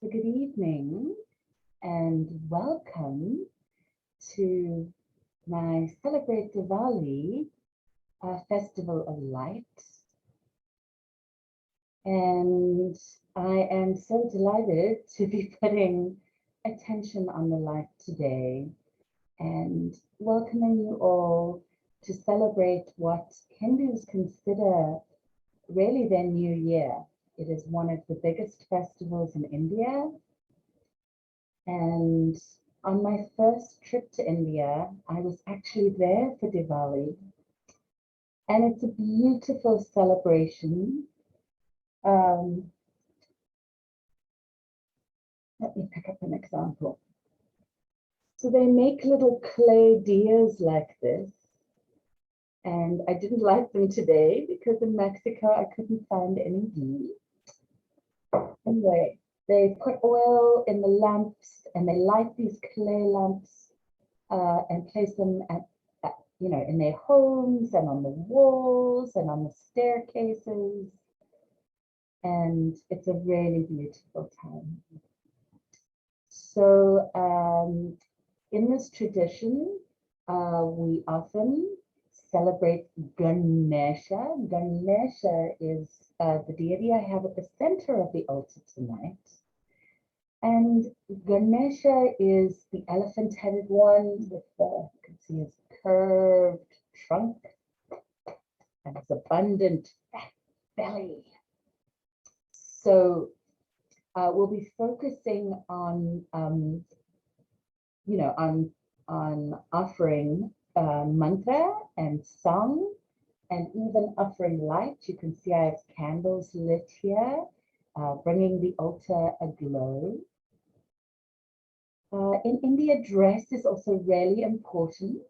So good evening and welcome to my Celebrate Diwali Festival of Light. And I am so delighted to be putting attention on the light today and welcoming you all to celebrate what Hindus consider really their new year. It is one of the biggest festivals in India. And on my first trip to India, I was actually there for Diwali. And it's a beautiful celebration. Let me pick up an example. So they make little clay diyas like this. And I didn't like them today because in Mexico, I couldn't find any ghee. Anyway, they put oil in the lamps and they light these clay lamps and place them at, in their homes and on the walls and on the staircases. And it's a really beautiful time. So in this tradition, we often celebrate Ganesha. Ganesha is the deity I have at the center of the altar tonight. And Ganesha is the elephant-headed one with you can see his curved trunk and his abundant fat belly. So we'll be focusing on, on offering mantra and song, and even offering light. You can see I have candles lit here, bringing the altar aglow. In India, dress is also really important.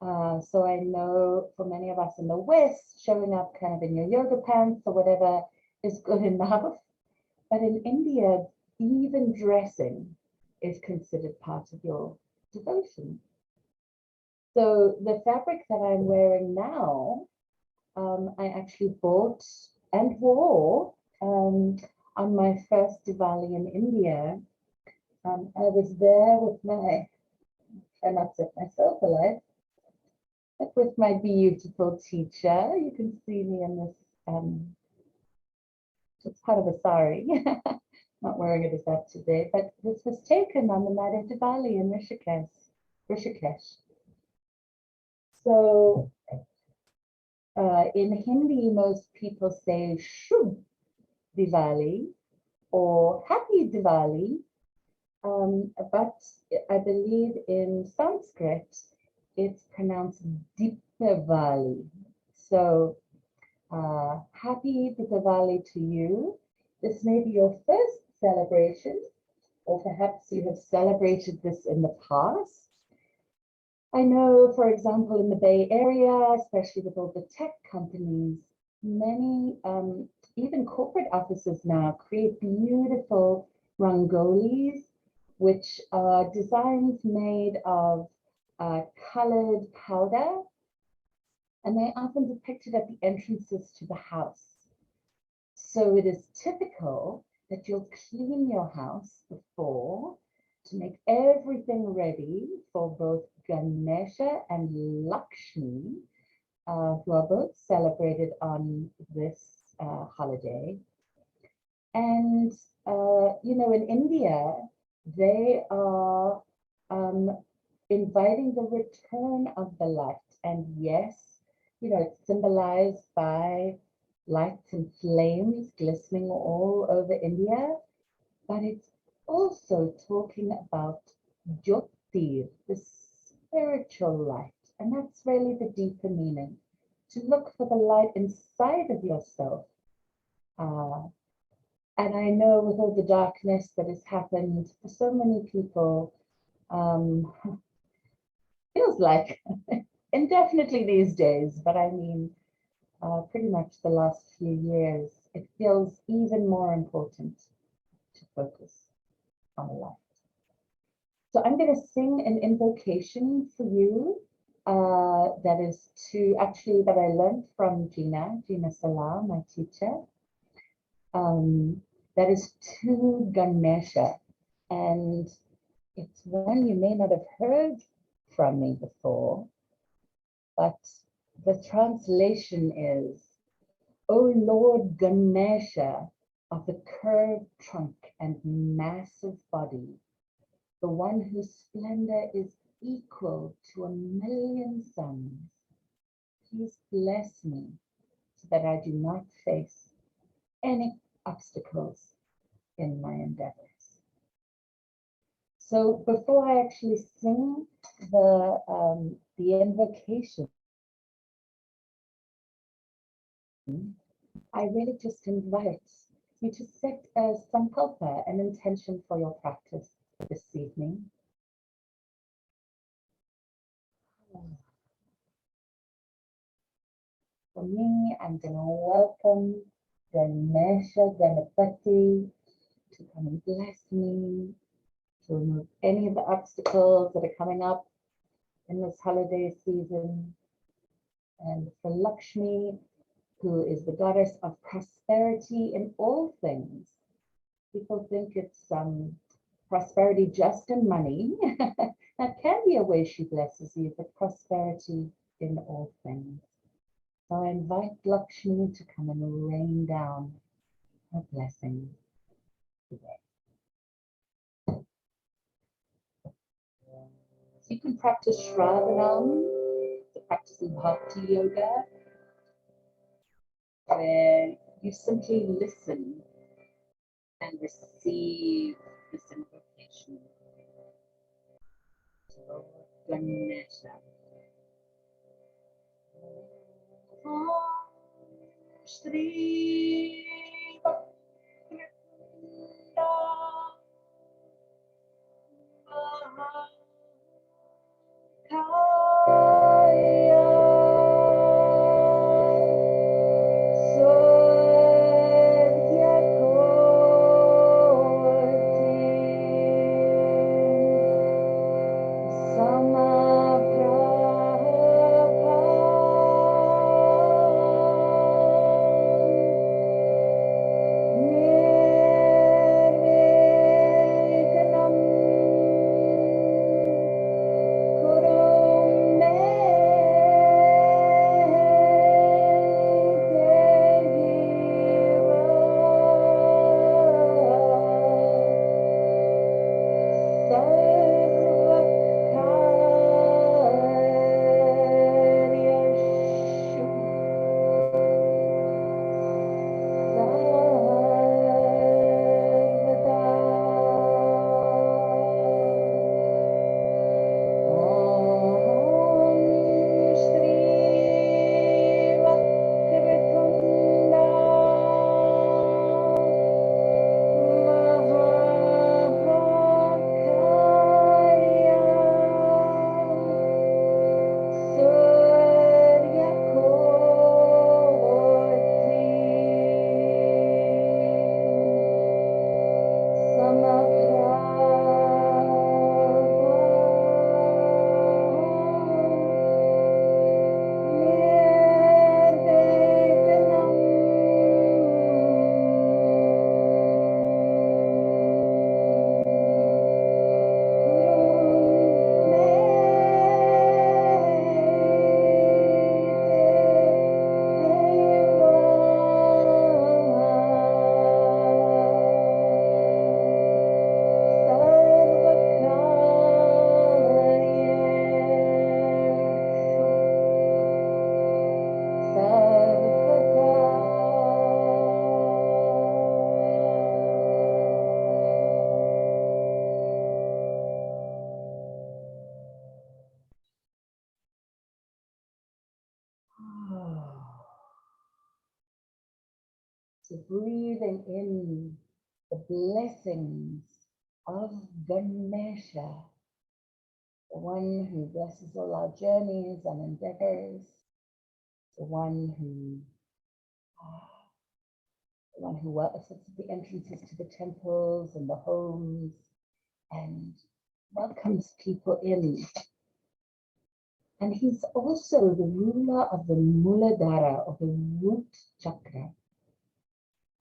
So I know for many of us in the West, showing up kind of in your yoga pants or whatever is good enough. But in India, even dressing is considered part of your devotion. So the fabric that I'm wearing now, I actually bought and wore on my first Diwali in India. I was there with my, try not to set myself alight, but with my beautiful teacher. You can see me in this, it's part of a sari. Not wearing it as that today, but this was taken on the night of Diwali in Rishikesh. So in Hindi, most people say Shubh Diwali or Happy Diwali, but I believe in Sanskrit, it's pronounced Deepavali. So happy Diwali to you. This may be your first celebration, or perhaps you have celebrated this in the past. I know, for example, in the Bay Area, especially with all the tech companies, many, even corporate offices now create beautiful rangolis, which are designs made of colored powder, and they're often depicted at the entrances to the house. So it is typical that you'll clean your house before to make everything ready for both Ganesha and Lakshmi, who are both celebrated on this holiday. And, in India, they are inviting the return of the light. And yes, it's symbolized by lights and flames glistening all over India, but it's also talking about Jyotir, the spiritual light. And that's really the deeper meaning, to look for the light inside of yourself. And I know with all the darkness that has happened for so many people, feels like indefinitely these days, but I mean, pretty much the last few years, it feels even more important to focus on the light. So I'm going to sing an invocation for you that I learned from Gina Salah, my teacher. that is to Ganesha. And it's one you may not have heard from me before, but the translation is, O Lord Ganesha of the curved trunk and massive body, the one whose splendor is equal to 1,000,000 suns, please bless me so that I do not face any obstacles in my endeavors. So before I actually sing the invocation, I really just invite you to set a sankalpa, an intention for your practice this evening. For me, I'm going to welcome Ganesha Ganapati to come and bless me, to remove any of the obstacles that are coming up in this holiday season. And for Lakshmi, who is the goddess of prosperity in all things. People think it's prosperity just in money. That can be a way she blesses you, but prosperity in all things. So I invite Lakshmi to come and rain down her blessings today. So you can practice Shravanam, the practice of Bhakti Yoga, where you simply listen and receive this invocation. So, Ganesha. Sri Vakratunda MahaKaya Suryakoti Samaprabha Nirvighnam Kuru So breathing in the blessings of Ganesha, the one who blesses all our journeys and endeavors, the one who sits at the entrances to the temples and the homes and welcomes people in. And he's also the ruler of the Muladhara, of the root chakra.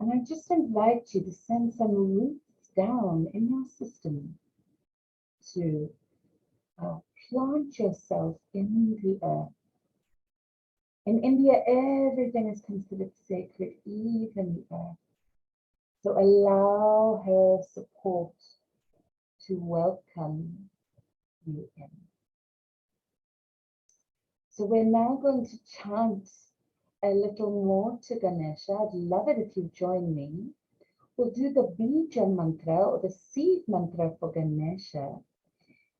And I just invite you to send some roots down in your system to plant yourself in the earth. In India, everything is considered sacred, even the earth. So allow her support to welcome you in. So we're now going to chant a little more to Ganesha. I'd love it if you join me. We'll do the Bija Mantra or the seed mantra for Ganesha.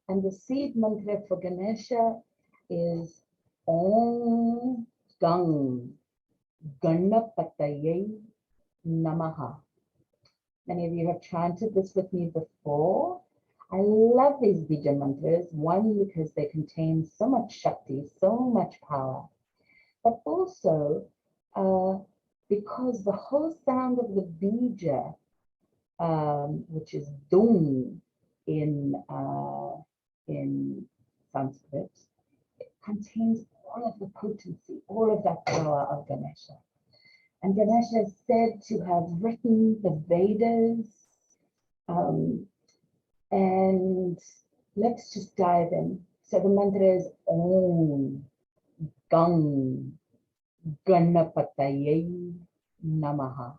And the seed mantra for Ganesha is Om Gum Ganapatayei Namaha. Many of you have chanted this with me before. I love these Bija mantras, one, because they contain so much Shatih, so much power, but also because the whole sound of the Bija, which is Dung in Sanskrit, it contains all of the potency, all of that power of Ganesha. And Ganesha is said to have written the Vedas. And let's just dive in. So the mantra is Om Gum Ganapatayei Namaha.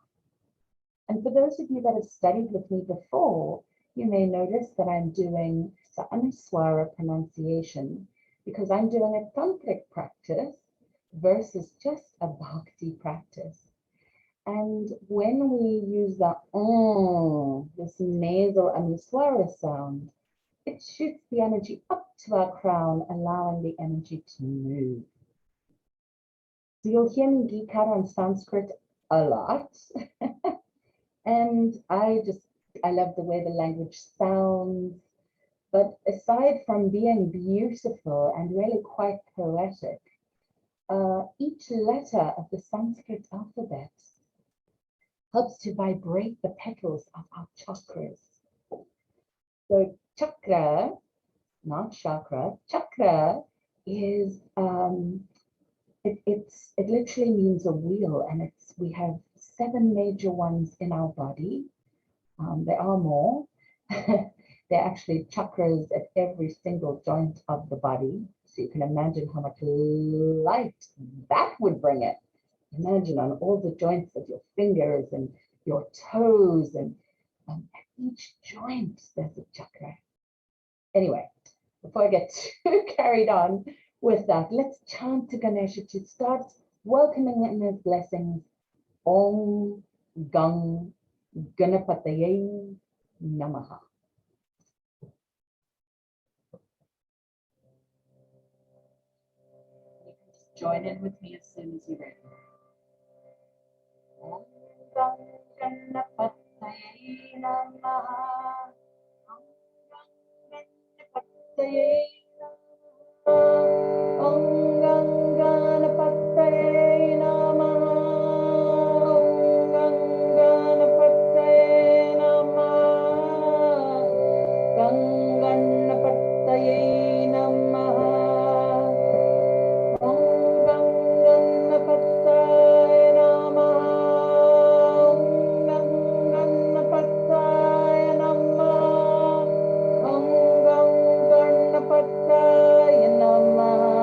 And for those of you that have studied with me before, you may notice that I'm doing the Anuswara pronunciation because I'm doing a tantric practice versus just a bhakti practice. And when we use the this nasal Anuswara sound, it shoots the energy up to our crown, allowing the energy to move. So you'll hear me geek out on Sanskrit a lot. And I love the way the language sounds. But aside from being beautiful and really quite poetic, each letter of the Sanskrit alphabet helps to vibrate the petals of our chakras. So chakra, not chakra, chakra is, it literally means a wheel, and we have 7 major ones in our body. There are more. There are actually chakras at every single joint of the body. So you can imagine how much light that would bring it. Imagine on all the joints of your fingers and your toes, and at each joint there's a chakra. Anyway, before I get too carried on with that, let's chant to Ganesha to start welcoming in his blessings. Om Gum Ganapatayei Namaha. You can just join in with me as soon as you're ready. Om Gum Ganapatayei Namaha. Om Gum Ganapatayei Namaha. Om Gum Ganapatayei Namaha. Om Gum Ganapatayei Namaha. Gum Ganapatayei Namaha. Om Gum Ganapatayei Namaha. Om Gum Ganapatayei Namaha. Om Gum Ganapatayei Namaha.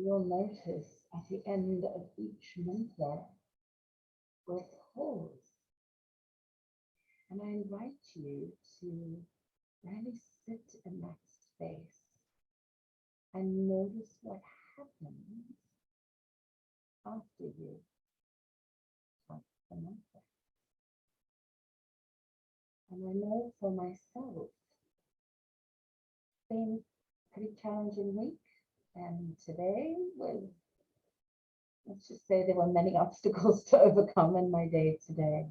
you'll notice at the end of each mantra, we'll pause. And I invite you to really sit in that space and notice what happens after you chant the mantra. And I know for myself, it's been a pretty challenging week. And today was, let's just say there were many obstacles to overcome in my day today.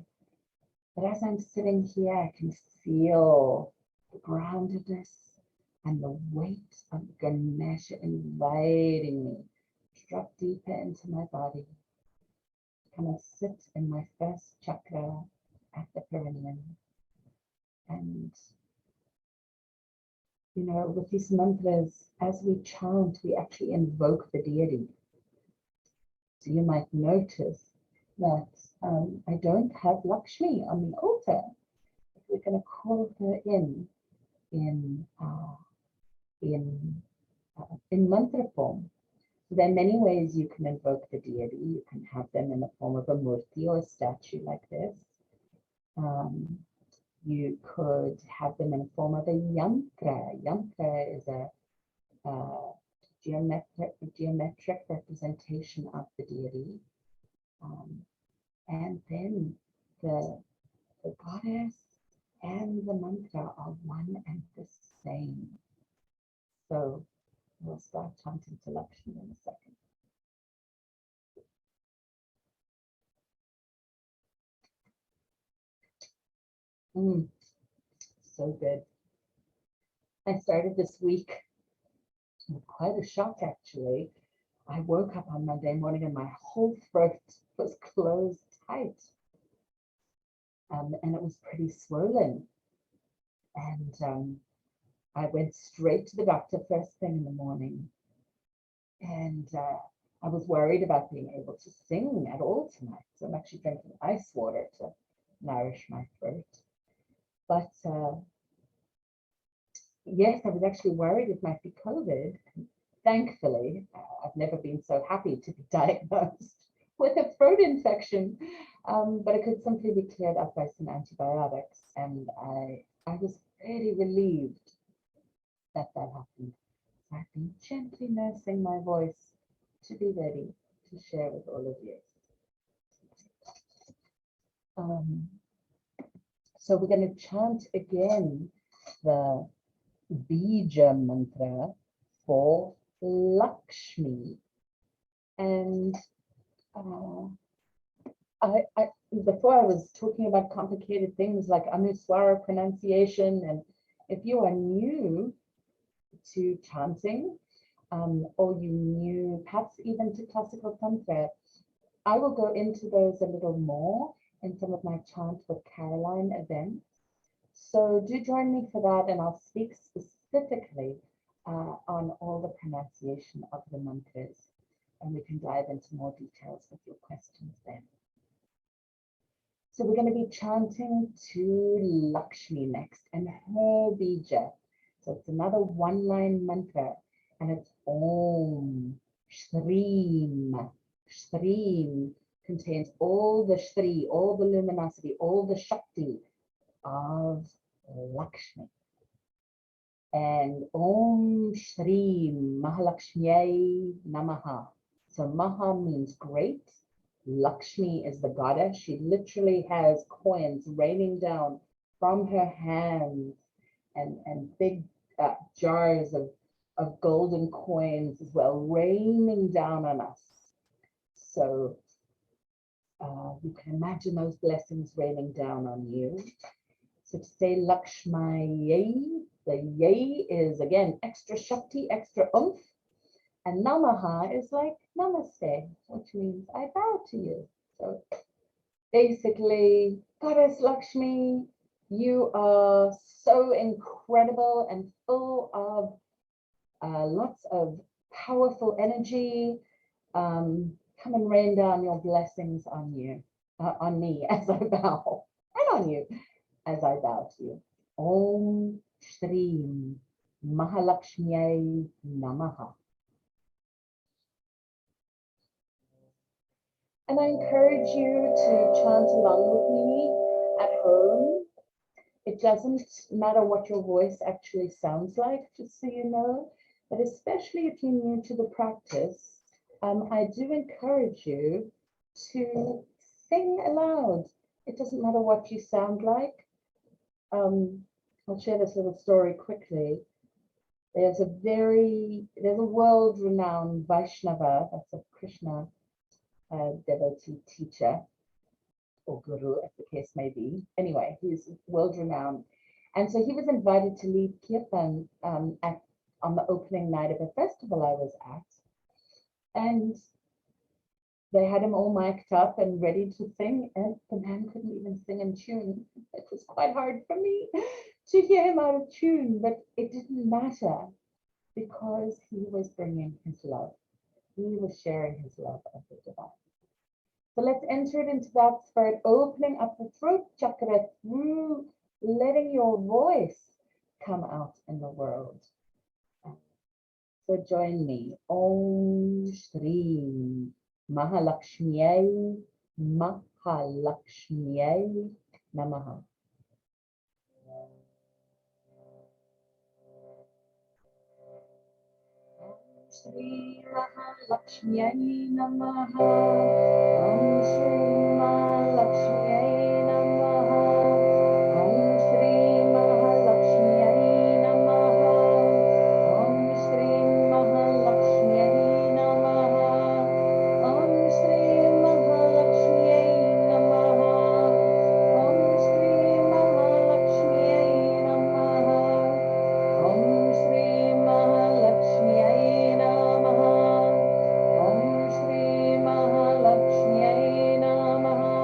But as I'm sitting here, I can feel the groundedness and the weight of Ganesha inviting me to drop deeper into my body, to come and sit in my first chakra at the perineum. And, you know, with these mantras, as we chant, we actually invoke the deity. So you might notice that I don't have Lakshmi on the altar. We're going to call her in mantra form. So there are many ways you can invoke the deity. You can have them in the form of a murti or a statue like this. You could have them in the form of a yantra. Yantra is a geometric representation of the deity. And then the goddess and the mantra are one and the same. So we'll start chanting to Lakshmi in a second. So good. I started this week with quite a shock, actually. I woke up on Monday morning and my whole throat was closed tight. And it was pretty swollen. And I went straight to the doctor first thing in the morning. And I was worried about being able to sing at all tonight. So I'm actually drinking ice water to nourish my throat. But yes, I was actually worried it might be COVID. Thankfully, I've never been so happy to be diagnosed with a throat infection, but it could simply be cleared up by some antibiotics. And I was really relieved that happened. So I've been gently nursing my voice to be ready to share with all of you. So we're going to chant again the Bija Mantra for Lakshmi. And before I was talking about complicated things like Anuswara pronunciation, and if you are new to chanting, or you new perhaps even to classical tantra, I will go into those a little more in some of my Chant with Caroline events. So do join me for that, and I'll speak specifically on all the pronunciation of the mantras, and we can dive into more details with your questions then. So we're going to be chanting to Lakshmi next, and her bija. So it's another one-line mantra, and it's Om Shreem. Shreem contains all the Shree, all the luminosity, all the Shakti of Lakshmi. And Om Sri MahaLakshmayai Namaha. So Maha means great. Lakshmi is the goddess. She literally has coins raining down from her hands, and big jars of golden coins as well, raining down on us. So you can imagine those blessings raining down on you. So to say Lakshmayai, the yay is again extra Shakti, extra oomph. And Namaha is like namaste, which means I bow to you. So basically, Goddess Lakshmi, you are so incredible and full of lots of powerful energy. Come and rain down your blessings on you, on me as I bow, and on you as I bow to you. Om Sri MahaLakshmayai Namaha. And I encourage you to chant along with me at home. It doesn't matter what your voice actually sounds like, just so you know, but especially if you're new to the practice, I do encourage you to sing aloud. It doesn't matter what you sound like. I'll share this little story quickly. There's a world-renowned Vaishnava, that's a Krishna devotee teacher, or guru, as the case may be. Anyway, he's world-renowned. And so he was invited to lead Kirtan on the opening night of a festival I was at. And they had him all mic'd up and ready to sing, and the man couldn't even sing in tune. It was quite hard for me to hear him out of tune, but it didn't matter because he was bringing his love. He was sharing his love of the divine. So let's enter it into that spirit, opening up the throat chakra through letting your voice come out in the world. So join me. Om Sri MahaLakshmayai Namaha. Sri MahaLakshmayai Namaha. Om Sri MahaLakshmayai Namaha. Om Sri MahaLakshmayai Namaha. Om Sri MahaLakshmayai Namaha. Om Sri MahaLakshmayai Namaha. Om Sri MahaLakshmayai Namaha. Om Sri MahaLakshmayai Namaha. Om Sri MahaLakshmayai Namaha.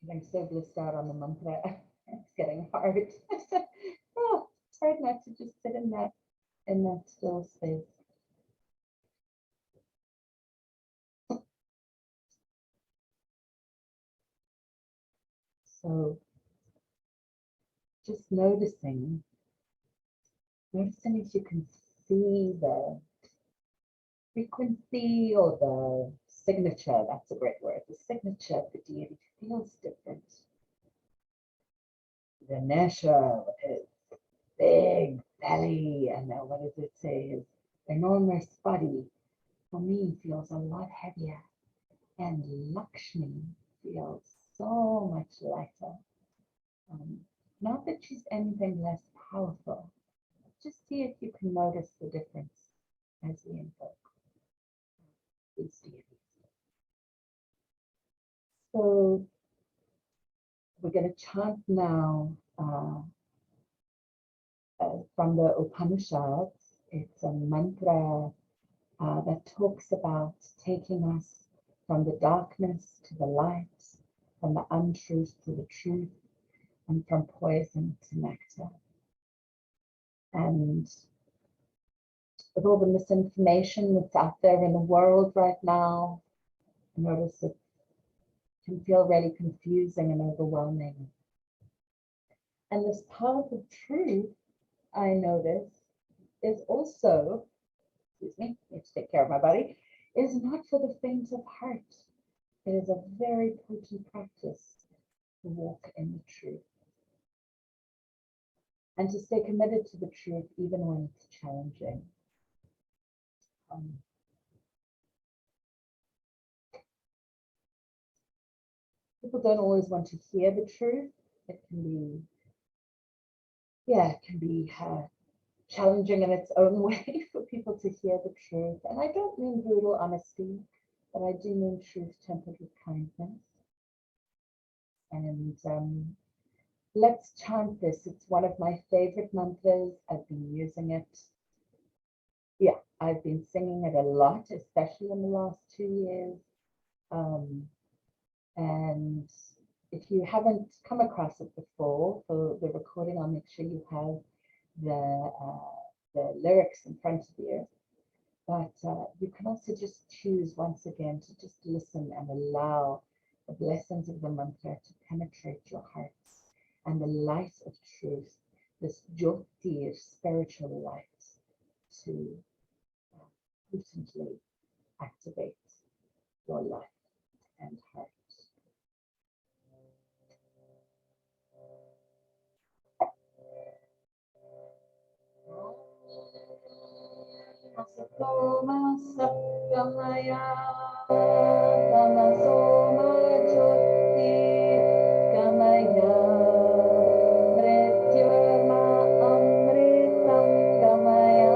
getting so blissed out on the mantra. It's getting hard. Oh, it's hard not to just sit in that still space. So just noticing if you can see the frequency or the signature. That's a great word. The signature of the deity feels different. Ganesha with his big belly, and then what does it say? His enormous body, for me, feels a lot heavier. And Lakshmi feels so much lighter. Not that she's anything less powerful. Just see if you can notice the difference as we invoke these deities. So we're going to chant now from the Upanishads. It's a mantra that talks about taking us from the darkness to the light, from the untruth to the truth, and from poison to nectar. And with all the misinformation that's out there in the world right now, I notice it can feel really confusing and overwhelming. And this path of truth, I notice, is also, excuse me, I need to take care of my body, is not for the faint of heart. It is a very potent practice to walk in the truth and to stay committed to the truth even when it's challenging. People don't always want to hear the truth. It can be challenging in its own way for people to hear the truth. And I don't mean brutal honesty, but I do mean truth tempered with kindness. And let's chant this. It's one of my favorite mantras. I've been using it. Yeah, I've been singing it a lot, especially in the last 2 years. And if you haven't come across it before, for the recording, I'll make sure you have the lyrics in front of you. But you can also just choose once again to just listen and allow the blessings of the mantra to penetrate your hearts and the light of truth, this Jyotir, spiritual light, to potently activate your life and heart. Asatoma Gamaya, Tamasoma Jyotir, Gamaya, Mrityorma, amritam, Gamaya.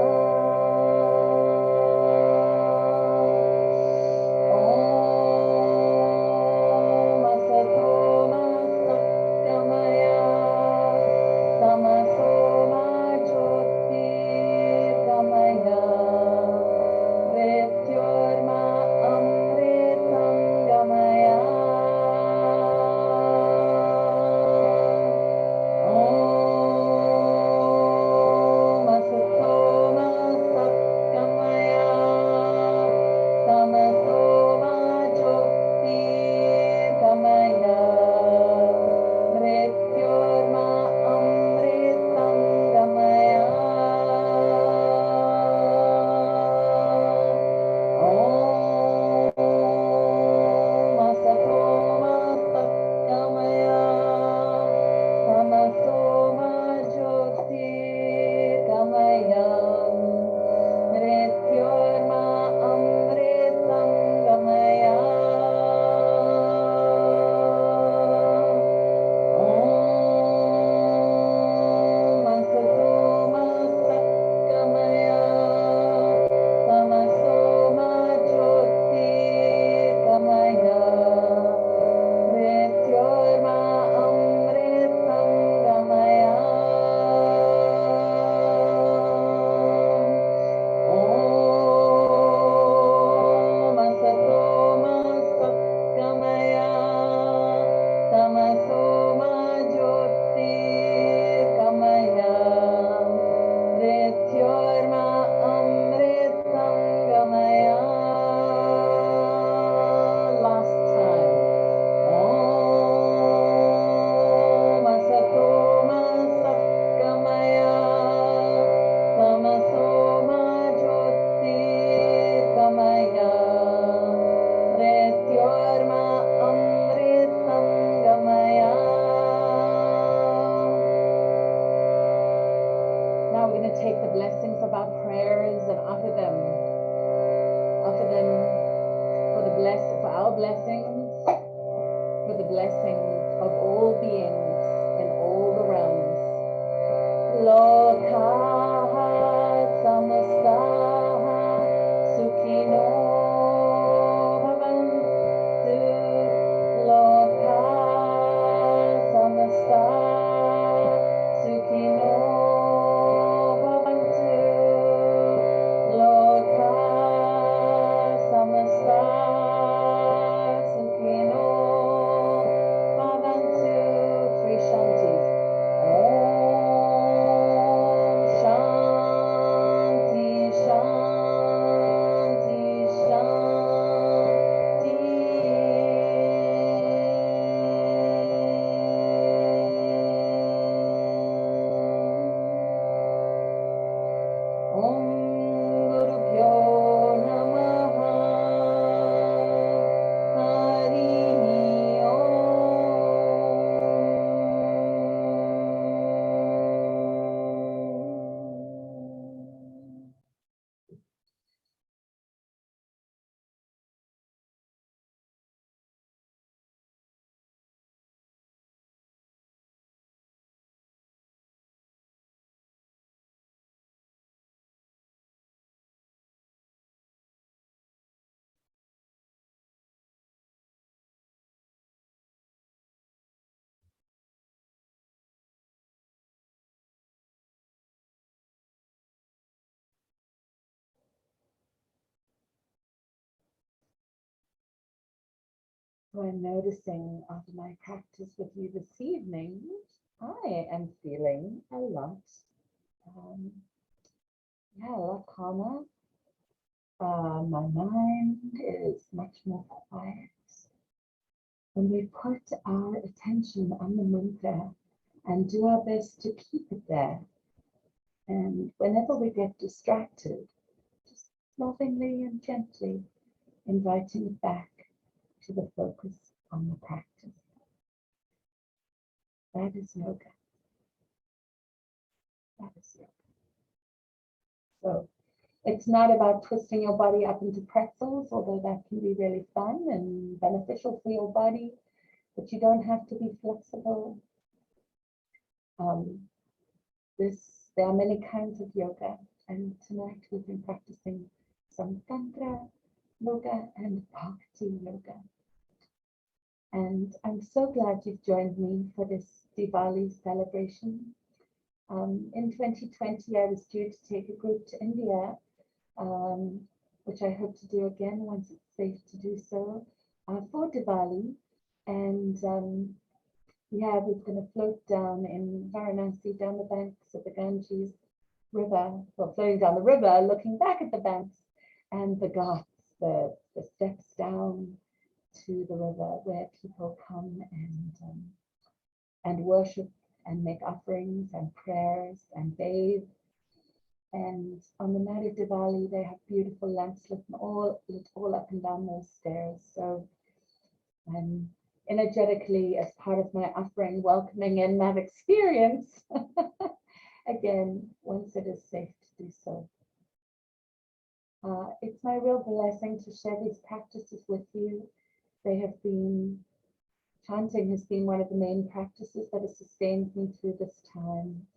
Om Asatoma Gamaya, Tamasoma Jyotir, Gamaya. Mrityorma, amritam, Gamaya. blessings, for the blessings of all beings in all the realms. Loka samastaha sukhino bhavantu. Loka samastaha sukhino bhavantu. Loka samastaha sukhino bhavantu. Three Shantis. Shanti, Shanti, Shanti. Om Gurubhyo Namaha. Hari Om. So I'm noticing after my practice with you this evening, I am feeling a lot, a lot calmer. My mind is much more quiet. When we put our attention on the mantra and do our best to keep it there, and whenever we get distracted, just lovingly and gently inviting it back to the focus on the practice. That is yoga. That is yoga. So it's not about twisting your body up into pretzels, although that can be really fun and beneficial for your body, but you don't have to be flexible. There are many kinds of yoga, and tonight we've been practicing some Tantra yoga and Bhakti yoga. And I'm so glad you've joined me for this Diwali celebration. In 2020, I was due to take a group to India, which I hope to do again once it's safe to do so, for Diwali. And yeah, we're going to float down in Varanasi, down the banks of the Ganges River, well, floating down the river, looking back at the banks and the ghats, the steps down to the river where people come and worship and make offerings and prayers and bathe. And on the night of Diwali, they have beautiful lamps lit all up and down those stairs. So I'm energetically, as part of my offering, welcoming in that experience again, once it is safe to do so. It's my real blessing to share these practices with you. They have been, chanting has been one of the main practices that has sustained me through this time.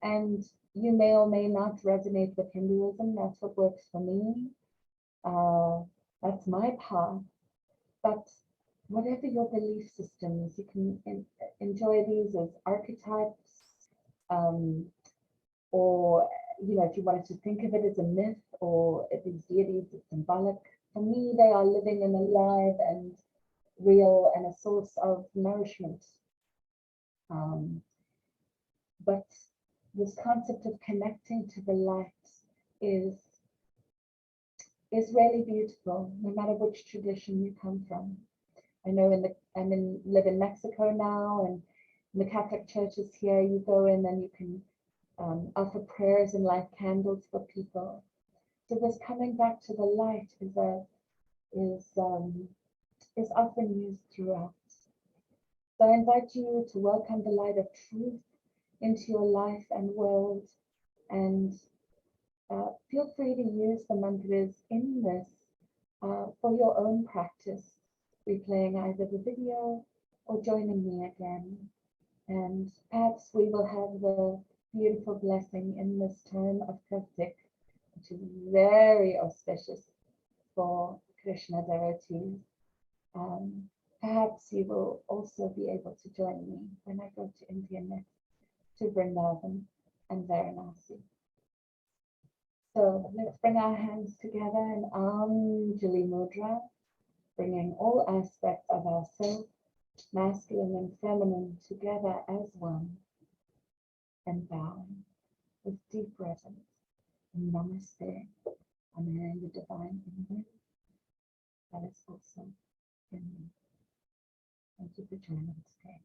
And you may or may not resonate with Hinduism. That's what works for me. That's my path. But whatever your belief systems, you can enjoy these as archetypes, or if you wanted to think of it as a myth or these deities as symbolic. For me, they are living and alive and real and a source of nourishment. But this concept of connecting to the light is really beautiful, no matter which tradition you come from. I know live in Mexico now, and in the Catholic churches here, you go in and you can offer prayers and light candles for people. So this coming back to the light is often used throughout. So I invite you to welcome the light of truth into your life and world, and feel free to use the mantras in this for your own practice, replaying either the video or joining me again. And perhaps we will have the beautiful blessing in this time of Kartik, which is very auspicious for Krishna devotees. Perhaps you will also be able to join me when I go to India next, to Vrindavan and Varanasi. So let's bring our hands together in Anjali Mudra, bringing all aspects of ourself, masculine and feminine, together as one, and bowing with deep reverence. Namaste. I'm hearing the divine in you. That is also in me. Thank you for joining today.